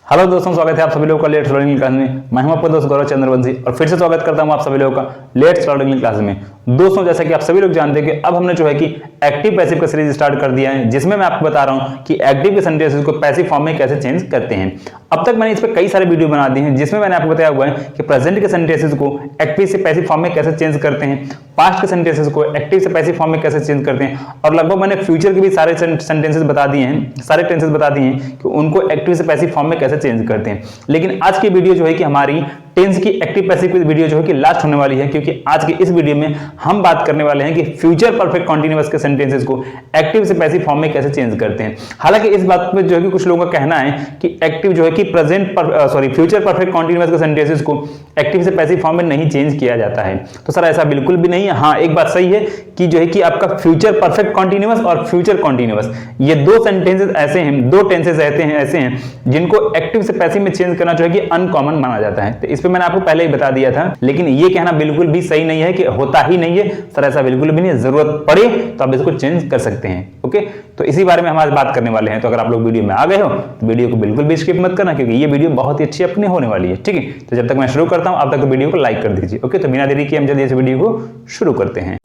Hello दोस्तों, स्वागत है आप सभी लोगों का लेट्स लर्निंग क्लास में। मैं हूं आपका दोस्त गौरव चंद्रवंशी और फिर से स्वागत करता हूं आप सभी लोगों का लेट्स लर्निंग क्लास में। दोस्तों, जैसा कि आप सभी लोग जानते हैं कि अब हमने जो है कि एक्टिव पैसिव का सीरीज स्टार्ट कर दिया है, जिसमें मैं आपको बता रहा हूं कि एक्टिव के सेंटेंसेस को पैसिव फॉर्म में कैसे चेंज करते हैं। अब तक मैंने इस पर कई सारे वीडियो बना दिए हैं, जिसमें मैंने आपको बताया हुआ है कि प्रेजेंट के सेंटेंसेस को एक्टिव से पैसिव फॉर्म में कैसे चेंज करते हैं, पास्ट के सेंटेंसेस को एक्टिव से पैसिव फॉर्म में कैसे चेंज करते हैं, और लगभग मैंने फ्यूचर के भी सारे सेंटेंसेस बता दिए हैं, सारे टेंसेस बता दिए हैं कि उनको एक्टिव से पैसिव फॉर्म में कैसे चेंज करते हैं। लेकिन आज की वीडियो जो है कि हमारी टेंस की एक्टिव पैसिव की वीडियो जो है कि लास्ट होने वाली है, क्योंकि आज के इस वीडियो में हम बात करने वाले हैं कि फ्यूचर परफेक्ट कॉन्टिन्यूअस के सेंटेंसेस को एक्टिव से पैसिव फॉर्म में कैसे चेंज करते हैं। हालांकि इस बात पे जो है कि कुछ लोगों का कहना है कि एक्टिव जो है कि फ्यूचर परफेक्ट कॉन्टिन्यूअस के सेंटेंसेस को एक्टिव से पैसिव फॉर्म में नहीं चेंज किया जाता है। तो सर ऐसा बिल्कुल भी नहीं है। हाँ, एक बात सही है कि जो है कि आपका फ्यूचर परफेक्ट कॉन्टिन्यूअस और फ्यूचर कॉन्टिन्यूअस ये दो सेंटेंसेस ऐसे हैं, दो टेंसेस ऐसे हैं जिनको एक्टिव से पैसिव में चेंज करना जो है कि अनकॉमन माना जाता है। तो इस पे मैंने आपको पहले ही बता दिया था, लेकिन ये कहना बिल्कुल भी सही नहीं है कि होता ही नहीं है। सर ऐसा बिल्कुल भी नहीं है, जरूरत पड़े तो आप इसको चेंज कर सकते हैं। ओके, तो इसी बारे में हम आज बात करने वाले हैं। तो अगर आप लोग वीडियो में आ गए हो तो वीडियो को बिल्कुल भी स्किप मत करना, क्योंकि ये वीडियो बहुत ही अच्छी अपनी होने वाली है। ठीक है, तो जब तक मैं शुरू करता हूं, अब तक वीडियो को लाइक कर दीजिए। ओके, तो बिना देरी किए हम जल्दी इस वीडियो को शुरू करते हैं।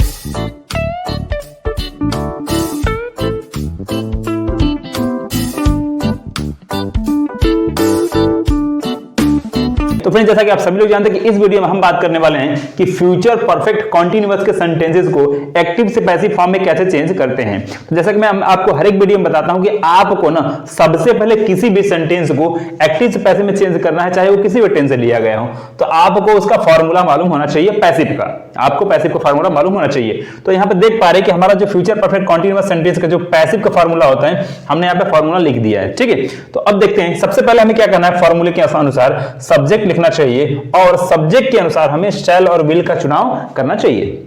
तो फ्रेंड्स, जैसा कि आप सभी लोग जानते हैं कि इस वीडियो में हम बात करने वाले हैं कि फ्यूचर परफेक्ट कॉन्टिन्यूअस के सेंटेंसेस को एक्टिव से पैसिव फॉर्म में कैसे चेंज करते हैं। तो जैसा कि मैं आपको हर एक वीडियो में बताता हूं कि आपको ना सबसे पहले किसी भी सेंटेंस को एक्टिव से पैसिव में चेंज करना है, चाहे वो किसी भी टेंस से लिया गया हो, तो आपको उसका फॉर्मूला मालूम होना चाहिए पैसिव का। आपको पैसिव का फॉर्मूला मालूम होना चाहिए। तो यहां पर देख पा रहे हैं कि हमारा जो फ्यूचर परफेक्ट कॉन्टिन्यूअस सेंटेंस का जो पैसिव का फॉर्मूला होता है, हमने यहां पे फॉर्मूला लिख दिया है। ठीक है, तो अब देखते हैं सबसे पहले हमें क्या करना है। फॉर्मूले के अनुसार सब्जेक्ट लिखना चाहिए और सब्जेक्ट के अनुसार हमें शैल और विल का चुनाव करना चाहिए।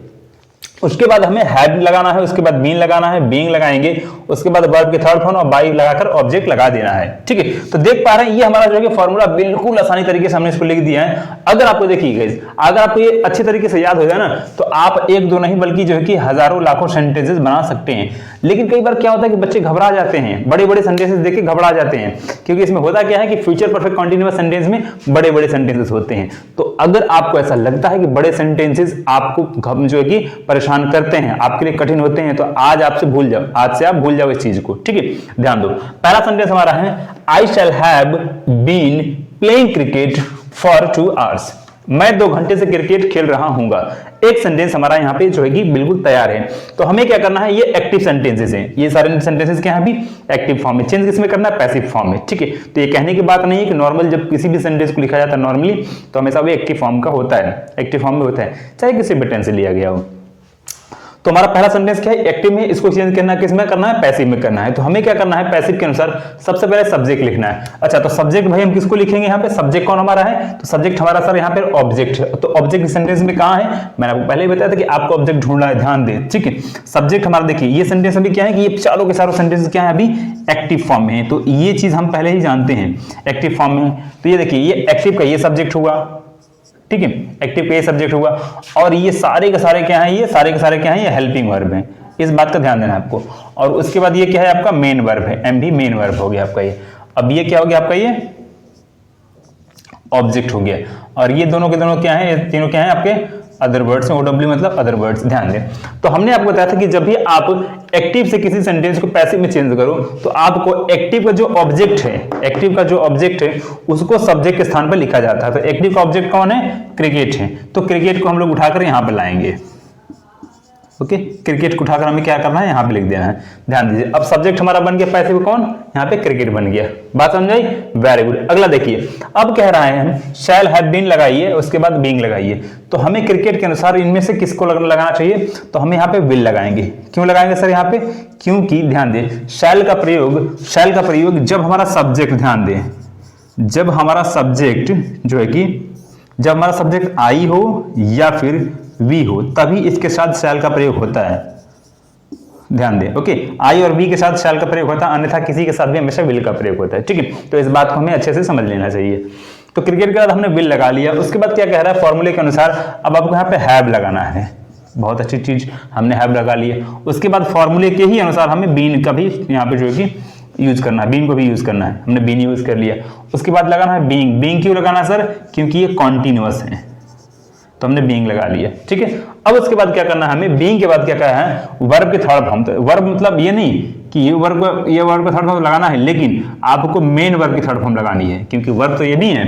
उसके बाद हमें हैव लगाना है, उसके बाद बीन लगाना है, बीइंग लगाएंगे, उसके बाद वर्ब के थर्ड फॉर्म और बाई लगाकर ऑब्जेक्ट लगा देना है। ठीक है, तो देख पा रहे हैं ये हमारा जो है फॉर्मूला बिल्कुल आसानी तरीके से हमने इसको लिख दिया है। अगर आपको देखिए, अगर आपको ये अच्छे तरीके से याद हो जाए ना, तो आप एक दो नहीं बल्कि जो है कि हजारों लाखों सेंटेंसेस बना सकते हैं। लेकिन कई बार क्या होता है कि बच्चे घबरा जाते हैं, बड़े बड़े सेंटेंसेस देख के घबरा जाते हैं, क्योंकि इसमें होता क्या है कि फ्यूचर परफेक्ट कॉन्टिन्यूअस सेंटेंस में बड़े बड़े सेंटेंसेस होते हैं। तो अगर आपको ऐसा लगता है कि बड़े सेंटेंसेस आपको जो है कि परेशान करते हैं, आपके लिए कठिन होते हैं, तो आज आपसे भूल जाओ, आज से आप भूल जाओ इस चीज को। ठीक है, ध्यान दो। पहला सेंटेंस हमारा है I shall have been playing cricket for 2 hours। मैं 2 घंटे से क्रिकेट खेल रहा हूंगा। एक सेंटेंस हमारा यहाँ पे जो है कि बिल्कुल तैयार है। तो हमें क्या करना है, ये एक्टिव सेंटेंसेस हैं, ये सारे सेंटेंसेस क्या है अभी एक्टिव फॉर्म में। चेंज किसमें करना है, पैसिव फॉर्म में। ठीक है, तो ये कहने की बात नहीं है कि नॉर्मल जब किसी भी सेंटेंस को लिखा जाता है नॉर्मली, तो हमेशा वो एक्टिव फॉर्म का होता है, एक्टिव फॉर्म में होता है, चाहे किसी भी टेंस से लिया गया हो। तो हमारा पहला सेंटेंस क्या है, एक्टिव में, इसको चेंज करना है किसमें करना है, पैसिव में करना है। तो हमें क्या करना है, पैसिव के अनुसार सबसे पहले सब्जेक्ट लिखना है। अच्छा, तो सब्जेक्ट भाई हम किसको लिखेंगे यहाँ पे, सब्जेक्ट कौन हमारा है, तो सब्जेक्ट हमारा सर यहाँ पे ऑब्जेक्ट है। तो ऑब्जेक्ट सेंटेंस में कहाँ है, मैंने आपको पहले ही बताया था कि आपको ऑब्जेक्ट ढूंढना है, ध्यान दें। ठीक है, सब्जेक्ट हमारा देखिए, ये सेंटेंस अभी क्या है कि ये चारों के चारों सेंटेंस क्या है अभी एक्टिव फॉर्म में है। तो ये चीज हम पहले ही जानते हैं, एक्टिव फॉर्म में। तो ये देखिए, ये एक्टिव का ये सब्जेक्ट हुआ, ठीक है, एक्टिव का ये सब्जेक्ट हुआ, और ये सारे के सारे क्या है, ये सारे के सारे क्या है, ये हेल्पिंग वर्ब है। इस बात का ध्यान देना है आपको। और उसके बाद ये क्या है आपका मेन वर्ब है, एम भी मेन वर्ब हो गया आपका ये। अब ये क्या हो गया आपका, ये ऑब्जेक्ट हो गया। और ये दोनों के दोनों क्या है, ये तीनों क्या है आपके अदर वर्ड्स हैं, OW मतलब अदर वर्ड्स। ध्यान दें, तो हमने आपको बताया था कि जब भी आप एक्टिव से किसी सेंटेंस को पैसिव में चेंज करो, तो आपको एक्टिव का जो ऑब्जेक्ट है, एक्टिव का जो ऑब्जेक्ट है उसको सब्जेक्ट के स्थान पर लिखा जाता है। तो एक्टिव का ऑब्जेक्ट कौन है, क्रिकेट है। तो क्रिकेट को हम लोग उठाकर यहां पर लाएंगे। ओके, क्रिकेट को उठाकर हमें क्या करना है, यहाँ पे लिख देना है। ध्यान दीजिए, अब सब्जेक्ट हमारा बन गया पैसिव कौन, यहाँ पे क्रिकेट बन गया। बात समझाई, वेरी गुड। अगला देखिए, अब कह रहा है हम शैल हैव बीन लगाइए, उसके बाद बीइंग लगाइए। तो हमें क्रिकेट के अनुसार इनमें से किसको लगाना चाहिए, तो हम यहाँ पे विल लगाएंगे। क्यों लगाएंगे सर यहाँ पे, क्योंकि ध्यान दें शैल का प्रयोग जब हमारा सब्जेक्ट, ध्यान दें, जब हमारा सब्जेक्ट जो है कि जब हमारा सब्जेक्ट आई हो या फिर वी हो, तभी इसके साथ शैल का प्रयोग होता है। ध्यान दें, ओके, आई और वी के साथ शैल का प्रयोग होता है, अन्यथा किसी के साथ भी हमेशा विल का प्रयोग होता है। ठीक है, तो इस बात को हमें अच्छे से समझ लेना चाहिए। तो क्रिकेट के बाद हमने विल लगा लिया। उसके बाद क्या कह रहा है, फॉर्मूले के अनुसार अब आपको यहाँ पे हैव लगाना है। बहुत अच्छी चीज, हमने हैव लगा लिया। उसके बाद फॉर्मूले के ही अनुसार हमें बीन का भी यहाँ पे जो है कि यूज करना है, बीन को भी यूज करना है, हमने बीन यूज कर लिया। उसके बाद लगाना है बीइंग। बीइंग क्यों लगाना है सर? क्योंकि ये कॉन्टिन्यूअस है, तो हमने बीइंग लगा लिया, ठीक है। अब उसके बाद क्या करना है हमें? बीइंग के बाद क्या कहा है? वर्ब के थर्ड फॉर्म। तो वर्ब मतलब ये नहीं कि ये वर्ब का थर्ड फॉर्म लगाना है, लेकिन आपको मेन वर्ब की थर्ड फॉर्म लगानी है, क्योंकि वर्ब तो ये भी है,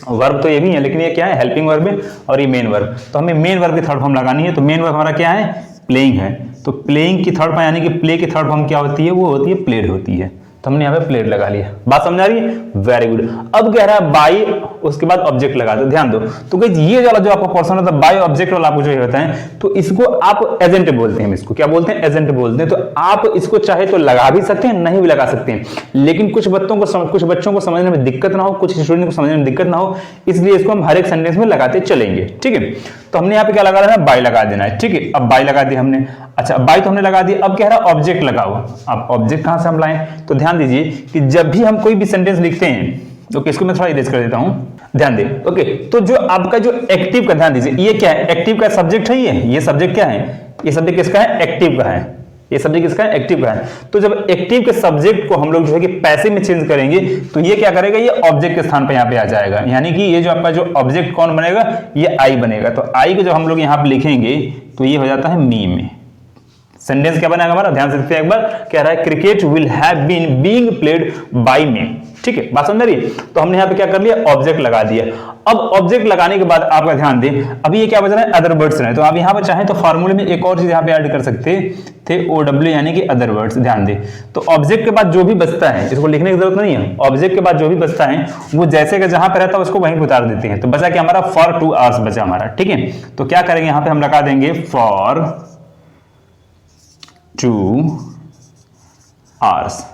वर्ब तो ये भी है, लेकिन ये क्या है? हेल्पिंग वर्ब है, और ये मेन वर्ब। तो हमें मेन वर्ब की थर्ड फॉर्म लगानी है। तो मेन वर्ब हमारा क्या है? प्लेइंग है। तो प्लेइंग की थर्ड फॉर्म यानी कि प्ले की थर्ड फॉर्म क्या होती है? वो होती है प्लेड होती है। तो हमने यहाँ पे प्लेड लगा लिया। बात समझ आ रही है? Very good. अब कह रहा है बाय, उसके बाद ऑब्जेक्ट लगा दो। ध्यान दो, तो गाइस ये वाला जो आपका पोर्शन होता है बाय ऑब्जेक्ट वाला, आपको जो होता है, तो इसको आप एजेंट बोलते हैं। इसको क्या बोलते हैं? एजेंट बोलते हैं। तो आप इसको चाहे तो लगा भी सकते हैं, नहीं भी लगा सकते हैं, लेकिन कुछ बच्चों को समझने में दिक्कत ना हो, कुछ स्टूडेंट को समझने में दिक्कत ना हो, इसलिए इसको हम हर एक सेंटेंस में लगाते चलेंगे, ठीक है। तो हमने यहाँ पे क्या लगा देना है? बाय लगा देना है, ठीक है। अब बाय लगा दिया हमने। अच्छा, बाय तो हमने लगा दिया। अब कह रहा है ऑब्जेक्ट लगाओ। अब ऑब्जेक्ट कहां से हम लाएं? तो ध्यान दीजिए कि जब भी हम कोई भी सेंटेंस लिखते हैं, ओके, इसको मैं थोड़ा इरेज कर देता हूं, ध्यान दे। ओके, तो जो आपका जो एक्टिव का, ध्यान दीजिए, ये क्या है? एक्टिव का सब्जेक्ट है ये सब्जेक्ट क्या है? ये सब्जेक्ट किसका है? एक्टिव का है। ये सब्जेक्ट किसका है? एक्टिव का है। तो जब एक्टिव के सब्जेक्ट को हम लोग जो है कि पैसिव में चेंज करेंगे, तो ये क्या करेगा? ये ऑब्जेक्ट के स्थान पे यहाँ पे आ जाएगा, यानी कि ये जो आपका जो ऑब्जेक्ट कौन बनेगा? ये आई बनेगा। तो आई को जब हम लोग यहाँ पे लिखेंगे तो ये हो जाता है मी में। सेंटेंस क्या बनेगा हमारा? ध्यान से देखते हैं एक बार। कह रहा है cricket will have been being played by me, ठीक है। बात समझ रही है? तो हमने यहाँ पे क्या कर लिया? ऑब्जेक्ट लगा दिया। अब ऑब्जेक्ट लगाने के बाद आपका ध्यान दें, अभी ये क्या बच रहा है? अदर वर्ड्स रहे। तो आप यहाँ पे चाहें तो फार्मूले में एक और चीज यहाँ पे ऐड कर सकते थे, OW, यानी कि अदर वर्ड्स। ध्यान दें, तो ऑब्जेक्ट के बाद जो भी बचता है, इसको लिखने की जरूरत नहीं है। ऑब्जेक्ट के बाद जो भी बचता है वो जैसे का जहां पे रहता है उसको वहीं पे उतार देते हैं। तो बचा क्या हमारा? फॉर 2 आवर्स बचा हमारा, ठीक है। तो क्या करेंगे? यहाँ पे हम लगा देंगे फॉर 2 आवर्स,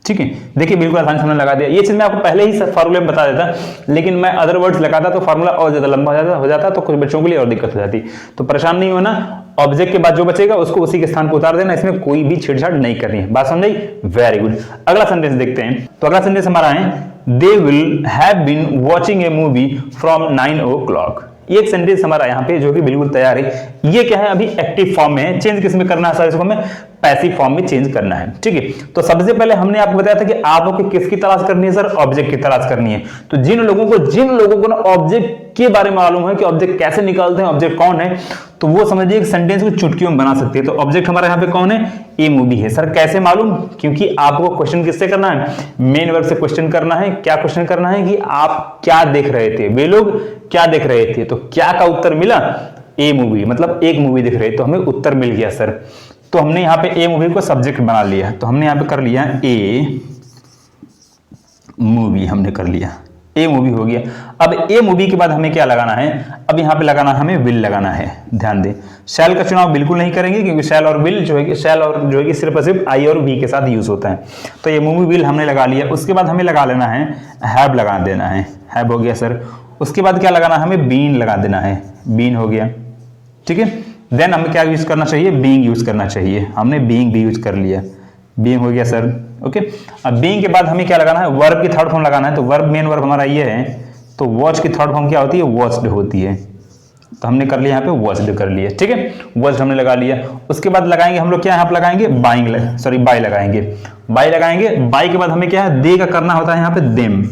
ठीक है। देखिए बिल्कुल आसानी से हमने लगा दिया। ये चीज मैं आपको पहले ही फॉर्मूले में बता देता, लेकिन मैं अदर वर्ड्स लगाता तो फॉर्मूला और ज्यादा लंबा हो जाता, तो कुछ बच्चों के लिए और दिक्कत हो जाती। तो परेशान नहीं होना, ऑब्जेक्ट के बाद जो बचेगा उसको उसी के स्थान पर उतार देना, इसमें कोई भी छेड़छाड़ नहीं करनी है। बात समझ आई? Very good. अगला सेंटेंस देखते हैं। तो अगला सेंटेंस हमारा है they will have been watching a movie from 9 o'clock। ये एक सेंटेंस हमारा यहाँ पे जो कि बिल्कुल तैयार है। ये क्या है? अभी एक्टिव फॉर्म में है। चेंज किस में करना है सर? इसको हमें पैसिव फॉर्म में चेंज करना है, ठीक है। तो सबसे पहले हमने आपको बताया था कि आपको किसकी तलाश करनी है सर? ऑब्जेक्ट की तलाश करनी है। तो जिन लोगों को ना ऑब्जेक्ट के बारे में मालूम है कि ऑब्जेक्ट कैसे निकालते हैं, ऑब्जेक्ट कौन है, तो वो समझिए एक सेंटेंस को चुटकियों में बना सकते हैं। तो ऑब्जेक्ट हमारा यहाँ पे कौन है? ए मूवी है। सर कैसे मालूम? क्योंकि आपको क्वेश्चन किससे करना है? मेन वर्ब से क्वेश्चन करना है। क्या क्वेश्चन करना है? कि आप क्या देख रहे थे, वे लोग क्या देख रहे थे। तो क्या का उत्तर मिला? ए मूवी, मतलब एक मूवी दिख रही, तो हमें उत्तर मिल गया सर। तो हमने यहाँ पे ए मूवी को सब्जेक्ट बना लिया। तो हमने यहाँ पे कर लिया ए मूवी, हमने कर लिया ए मूवी हो गया। अब ए मूवी के बाद हमें क्या लगाना है? अब यहाँ पे लगाना हमें विल लगाना है। ध्यान दें, शैल का चुनाव बिल्कुल नहीं करेंगे, क्योंकि शैल और विल जो है कि शैल और जो है कि सिर्फ और सिर्फ आई और वी के साथ यूज होता है। तो ये मूवी विल हमने लगा लिया। उसके बाद हमें लगा लेना है हैव, लगा देना है। हैव हो गया सर। उसके बाद क्या लगाना है? हमें बीन लगा देना है। बीन हो गया, ठीक है। देन हमें क्या यूज करना चाहिए? बीइंग यूज करना चाहिए। हमने बीइंग भी यूज कर लिया। बीइंग हो गया सर, ओके। अब बीइंग के बाद हमें क्या लगाना है? वर्ब की थर्ड फॉर्म लगाना है। तो वर्ब, मेन वर्ब हमारा ये है। तो वॉच की थर्ड फॉर्म क्या होती है? वॉच्ड होती है। तो हमने कर लिया यहाँ पे वॉच्ड कर लिया, ठीक है। वॉच्ड हमने लगा लिया। उसके बाद लगाएंगे हम लोग क्या यहाँ पे लगाएंगे? बाय लगाएंगे। बाय लगाएंगे। बाय के बाद हमें क्या है? दे का करना होता है यहाँ पे देम।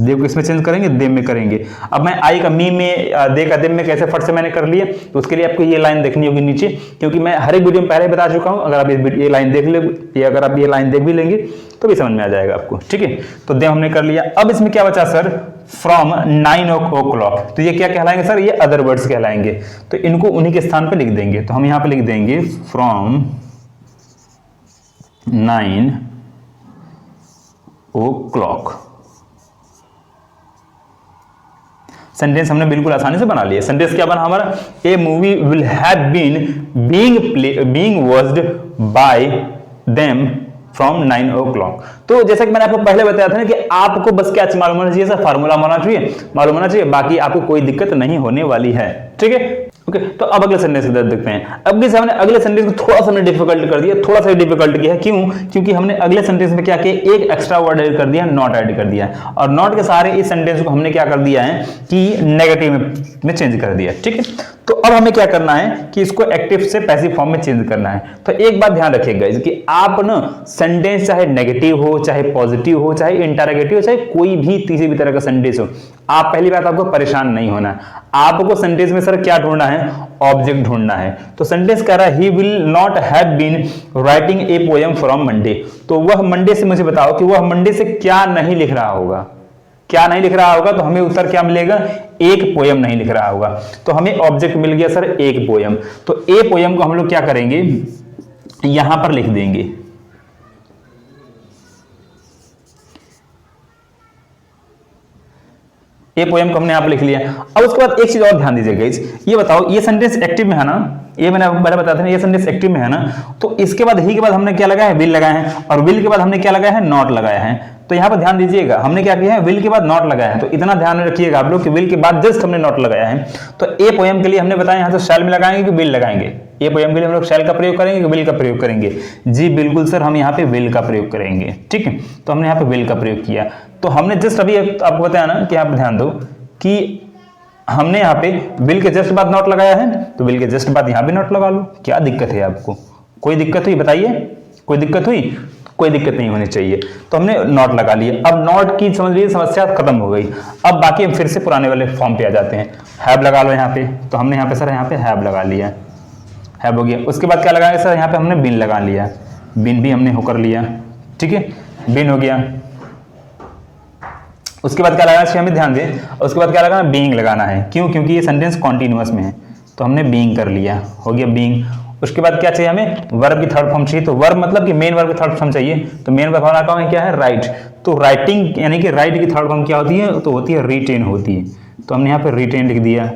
दे को इसमें चेंज करेंगे, देम में करेंगे। अब मैं आई का मी में, दे का देम में कैसे फट से मैंने कर लिया, तो उसके लिए आपको ये लाइन देखनी होगी नीचे, क्योंकि मैं हर एक वीडियो में पहले बता चुका हूं। अगर आप ये लाइन देख ले, अगर आप ये लाइन देख भी लेंगे तो भी समझ में आ जाएगा आपको, ठीक है। तो देम हमने कर लिया। अब इसमें क्या बचा सर? From 9 o'clock। तो ये क्या कहलाएंगे सर? ये अदर वर्ड्स कहलाएंगे। तो इनको उन्हीं के स्थान पर लिख देंगे। तो हम यहाँ पे लिख देंगे फ्रॉम 9 o'clock। सेंटेंस हमने बिल्कुल आसानी से बना लिया। सेंटेंस क्या बना हमारा? A movie will have been being watched by them from 9 o'clock। तो जैसा कि मैंने आपको पहले बताया था ना कि आपको बस क्या मालूम होना चाहिए सर? फार्मूला मालूम होना चाहिए, बाकी आपको कोई दिक्कत नहीं होने वाली है, ठीक है। ओके तो अब अगले सेंटेंस की तरफ देखते हैं। अब जैसे हमने अगले सेंटेंस को थोड़ा सा हमने डिफिकल्ट कर दिया, थोड़ा सा डिफिकल्ट किया, क्यों? क्योंकि हमने अगले सेंटेंस में क्या किया, एक एक्स्ट्रा वर्ड ऐड कर दिया, नॉट ऐड कर दिया, और नॉट के सहारे इस सेंटेंस को हमने क्या कर दिया है कि नेगेटिव में चेंज कर दिया। ठीक है, तो अब हमें क्या करना है कि इसको एक्टिव से पैसिव फॉर्म में चेंज करना है। तो एक बात ध्यान रखिएगा कि आप ना सेंटेंस चाहे नेगेटिव हो, चाहे पॉजिटिव हो, चाहे इंटरोगेटिव हो, चाहे कोई भी किसी भी तरह का सेंटेंस हो, आप पहली बात आपको परेशान नहीं होना है। आपको सेंटेंस में सर क्या ढूंढना है, ऑब्जेक्ट ढूंढना है। तो सेंटेंस कह रहा है he will not have been writing a poem from Monday. तो वह मंडे से, मुझे बताओ कि वह मंडे से क्या नहीं लिख रहा होगा, क्या नहीं लिख रहा होगा। तो हमें उत्तर क्या मिलेगा, एक पोयम नहीं लिख रहा होगा। तो हमें ऑब्जेक्ट मिल गया सर एक पोयम। तो ए पोयम को हम लोग क्या करेंगे, यहां पर लिख देंगे। ए पोयम को हमने यहां पर लिख लिया। अब उसके बाद एक चीज और ध्यान दीजिएगा, ये बताओ ये सेंटेंस एक्टिव में है ना, ये मैंने पहले बताया था ना, ये सेंटेंस एक्टिव में है ना। तो इसके बाद ही के बाद हमने क्या लगाया है, विल लगाया है, और विल के बाद हमने क्या लगाया है, नॉट लगाया है। तो यहाँ पर ध्यान दीजिएगा, हमने क्या किया है, विल के बाद नॉट लगाया है। तो इतना ध्यान रखिएगा आप लोग कि विल के बाद जस्ट हमने नॉट लगाया है। तो ए पोयम के लिए हमने बताया यहाँ तो शैल में लगाएंगे कि विल लगाएंगे। ए पोयम के लिए हम लोग शैल का प्रयोग करेंगे कि विल का प्रयोग करेंगे? जी बिल्कुल सर, हम यहाँ पे विल का प्रयोग करेंगे। ठीक है, तो हमने यहाँ पे विल का प्रयोग किया। तो हमने जस्ट अभी आपको बताया ना कि आप ध्यान दो कि हमने यहाँ पे विल के जस्ट बाद नॉट लगाया है, तो विल के जस्ट बाद यहाँ भी नॉट लगा लो। क्या दिक्कत है आपको, कोई दिक्कत हुई बताइए, कोई दिक्कत हुई? कोई दिक्कत नहीं होनी चाहिए। तो हमने नॉट लगा लिया। अब नॉट की समझ लीजिए समस्या खत्म हो गई। अब बाकी हम फिर से पुराने वाले फॉर्म पे आ जाते हैं। हैव लगा लो यहाँ पे, तो हमने यहाँ पे सर यहाँ पे हैव लगा लिया, हैव हो गया। उसके बाद क्या लगाएंगे सर, यहाँ पे हमने बिन लगा लिया, बिन भी हमने होकर लिया। ठीक है, बिन हो गया। उसके बाद क्या लगाना चाहिए हमें, ध्यान दें, उसके बाद क्या लगाना, बीइंग लगाना है। क्यों? क्योंकि ये सेंटेंस कॉन्टिन्यूअस में है, तो हमने बीइंग कर लिया, हो गया बीइंग। उसके बाद क्या चाहिए हमें, वर्ब की थर्ड फॉर्म चाहिए। तो वर्ब मतलब कि मेन वर्ब की थर्ड फॉर्म चाहिए। तो मेन वर्ब हमारा काम क्या है, राइट। तो राइटिंग यानी कि राइट की थर्ड फॉर्म क्या होती है, तो होती है रिटेन होती है। तो हमने यहाँ पे रिटेन लिख दिया,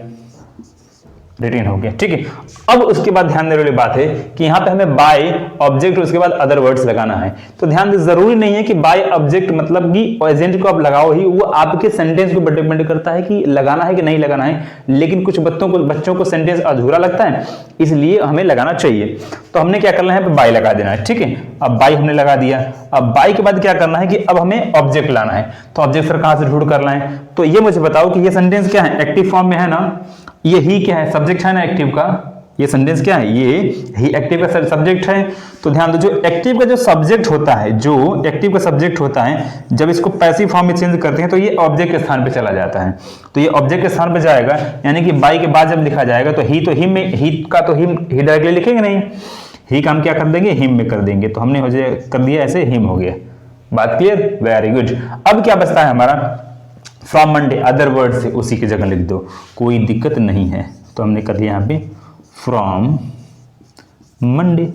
रिटेन हो गया। ठीक है, अब उसके बाद ध्यान देने वाली बात है कि यहाँ पे हमें बाय ऑब्जेक्ट उसके बाद अदर वर्ड्स लगाना है। तो ध्यान दे, जरूरी नहीं है कि बाय ऑब्जेक्ट मतलब कि एजेंट को आप लगाओ ही, वो आपके सेंटेंस को डिपेंड करता है कि लगाना है कि नहीं लगाना है। लेकिन कुछ बच्चों को सेंटेंस अधूरा लगता है, इसलिए हमें लगाना चाहिए। तो हमने क्या करना है, बाय लगा देना है। ठीक है, अब बाय हमने लगा दिया। अब बाय के बाद क्या करना है कि अब हमें ऑब्जेक्ट लाना है। तो ऑब्जेक्ट सर कहां से ढूंढ कर लाएं? तो ये मुझे बताओ कि ये सेंटेंस क्या है, एक्टिव फॉर्म में है ना, ये ही क्या है, सब्जेक्ट है ना एक्टिव का। ये सेंटेंस क्या है, ये ही एक्टिव का सब्जेक्ट है। तो ध्यान दो, जो एक्टिव का जो सब्जेक्ट होता है, जो एक्टिव का सब्जेक्ट होता है, जब इसको पैसिव फॉर्म में चेंज करते हैं तो ये ऑब्जेक्ट के स्थान पे चला जाता है। तो ये ऑब्जेक्ट के स्थान पे जाएगा, यानी कि बाय के बाद जब लिखा जाएगा तो ही, तो हिम में, ही का तो हिम ही डायरेक्टली लिखेंगे नहीं, ही काम क्या कर देंगे, हिम में कर देंगे। तो हमने हो जाए कर दिया ऐसे, हिम हो गया। बात क्लियर? Very good. अब क्या बचता है हमारा, फ्रॉम मंडे, अदर वर्ड से उसी की जगह लिख दो, कोई दिक्कत नहीं है। तो हमने कर दिया यहाँ पे from Monday.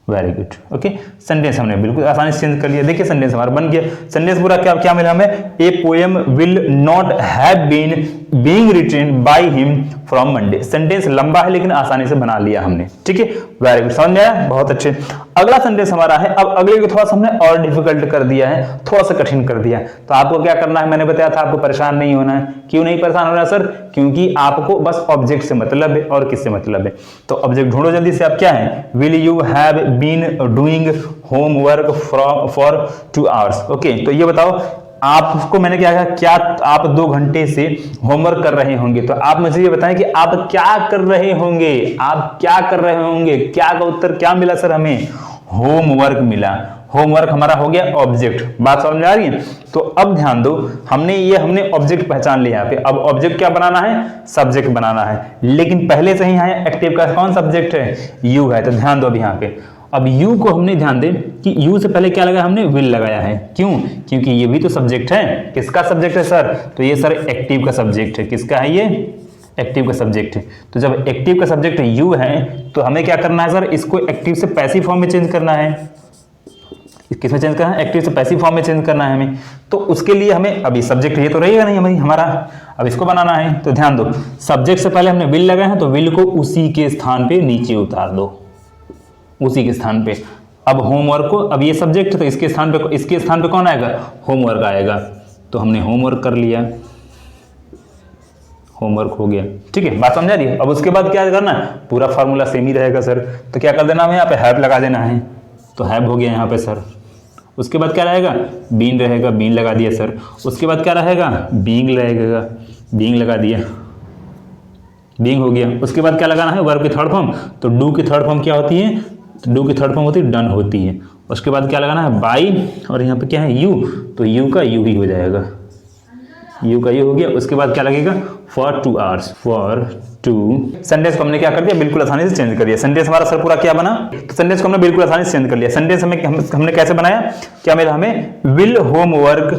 Very good. Okay, sentence हमने बिल्कुल आसानी से चेंज कर लिया। देखिए सेंटेंस हमारा बन गया। सेंटेंस पूरा क्या क्या मिला हमें, a poem will not have been being written by him from Monday. Sentence लंबा है लेकिन आसानी से बना लिया हमने। ठीक है, वेरी गुड, समझ में आया, बहुत अच्छे। अगला सेंटेंस हमारा है, अब अगले को थोड़ा सा हमने और डिफिकल्ट कर दिया है, थोड़ा सा कठिन कर दिया। तो आपको क्या करना है, मैंने बताया था आपको परेशान नहीं होना है। क्यों नहीं परेशान होना है सर? क्योंकि आपको बस ऑब्जेक्ट से मतलब है, और किससे मतलब है? तो ऑब्जेक्ट ढूंढो जल्दी से। आप क्या है, will you have been doing homework for 2 hours. Okay, तो ये बताओ आपको मैंने क्या कहा, क्या आप 2 घंटे से होमवर्क कर रहे होंगे? तो आप मुझे ये बताएं कि आप क्या कर रहे होंगे, आप क्या कर रहे होंगे? क्या का उत्तर क्या मिला सर हमें, होमवर्क मिला। होमवर्क हमारा हो गया ऑब्जेक्ट। बात समझ में आ रही है? तो अब ध्यान दो, हमने ऑब्जेक्ट पहचान लिया यहाँ पे। अब ऑब्जेक्ट क्या बनाना है, सब्जेक्ट बनाना है। लेकिन पहले से ही यहाँ एक्टिव का कौन सब्जेक्ट है, यू है। तो ध्यान दो अब यहाँ पे, अब यू को हमने ध्यान दें कि यू से पहले क्या लगाया हमने, विल लगाया है। क्यों? क्योंकि ये भी तो सब्जेक्ट है। किसका सब्जेक्ट है सर? तो ये सर एक्टिव का सब्जेक्ट है। किसका है ये? एक्टिव का सब्जेक्ट है। तो जब एक्टिव का सब्जेक्ट यू है तो हमें क्या करना है सर, इसको एक्टिव से पैसिव फॉर्म में चेंज करना है। किसमें चेंज करना है, एक्टिव से पैसिव फॉर्म में चेंज करना है हमें। तो उसके लिए हमें अभी सब्जेक्ट ये तो रहेगा नहीं हमारा, अब इसको बनाना है। तो ध्यान दो, सब्जेक्ट से पहले हमने विल लगाया है, तो विल को उसी के स्थान पे नीचे उतार दो, उसी के स्थान पे। अब होमवर्क को, अब ये सब्जेक्ट है तो इसके स्थान पे कौन आएगा, होमवर्क आएगा। तो हमने होमवर्क कर लिया, होमवर्क हो गया। ठीक है, बात समझा रही है। अब उसके बाद क्या करना है, पूरा फार्मूला सेम ही रहेगा सर, तो क्या कर देना हमें यहाँ पे हैव लगा देना है, तो हैव हो गया यहाँ पे सर। उसके बाद क्या रहेगा, बीन रहेगा, बीन लगा दिया सर। उसके बाद क्या रहेगा, बीइंग रहेगा, बीइंग लगा दिया, बीइंग हो गया। उसके बाद क्या लगाना है, वर्ब की थर्ड फॉर्म, तो डू की थर्ड फॉर्म क्या होती है, तो डू की थर्ड फॉर्म होती है डन होती है। उसके बाद क्या लगाना है, बाई, और यहाँ पे क्या है यू, तो यू का यू ही हो जाएगा, यू का यू हो गया। उसके बाद क्या लगेगा, फॉर 2 आवर्स, फॉर 2। सेंटेंस को हमने क्या कर दिया, बिल्कुल आसानी से चेंज कर दिया। सेंटेंस हमारा सर पूरा क्या बना, तो सेंटेंस को हमने बिल्कुल आसानी से चेंज कर लिया। सेंटेंस हमने कैसे बनाया, क्या मिला हमें, will homework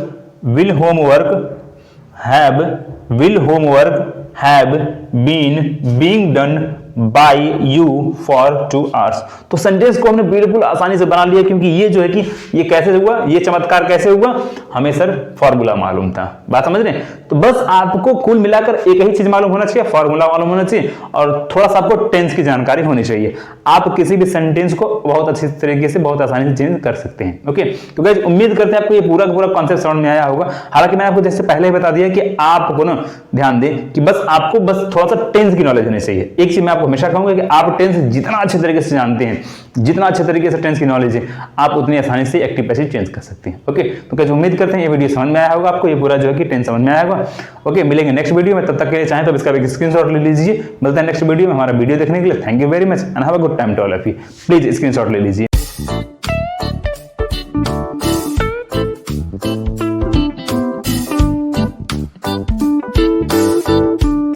have been being done by you for 2 hours. तो सेंटेंस को हमने बिल्कुल आसानी से बना लिया, क्योंकि ये जो है कि ये कैसे हुआ, ये चमत्कार कैसे हुआ, हमें सर फॉर्मूला मालूम था। बात समझ रहे हैं। तो बस आपको कुल मिलाकर एक ही चीज मालूम होना चाहिए, फॉर्मूला मालूम होना चाहिए, और थोड़ा सा आपको टेंस की जानकारी होनी चाहिए। आप किसी भी सेंटेंस को बहुत अच्छी तरीके से बहुत आसानी से चेंज कर सकते हैं। ओके, तो गाइस उम्मीद करते हैं आपको ये पूरा कॉन्सेप्ट समझ में आया होगा। हालांकि मैंने आपको जैसे पहले ही बता दिया कि आपको ना ध्यान दें कि बस आपको थोड़ा सा टेंस की नॉलेज होनी चाहिए। एक चीज मैं आपको हमेशा कहूंगा कि आप टेंस जितना अच्छे तरीके से जानते हैं, जितना अच्छे तरीके से टेंस की नॉलेज है, आप उतनी आसानी से एक्टिव पैसिव चेंज कर सकते हैं। ओके, तो गाइस उम्मीद करते हैं ये वीडियो समझ में आया होगा आपको, ये पूरा जो है कि टेंस समझ में आया होगा। ओके, मिलेंगे नेक्स्ट वीडियो में, तब तक के लिए चाहें तो इसका एक स्क्रीनशॉट ले लीजिए। मिलते हैं नेक्स्ट वीडियो में। हमारा वीडियो देखने के लिए thank you very much and have a good time to all of you. Please screenshot ले लीजिए।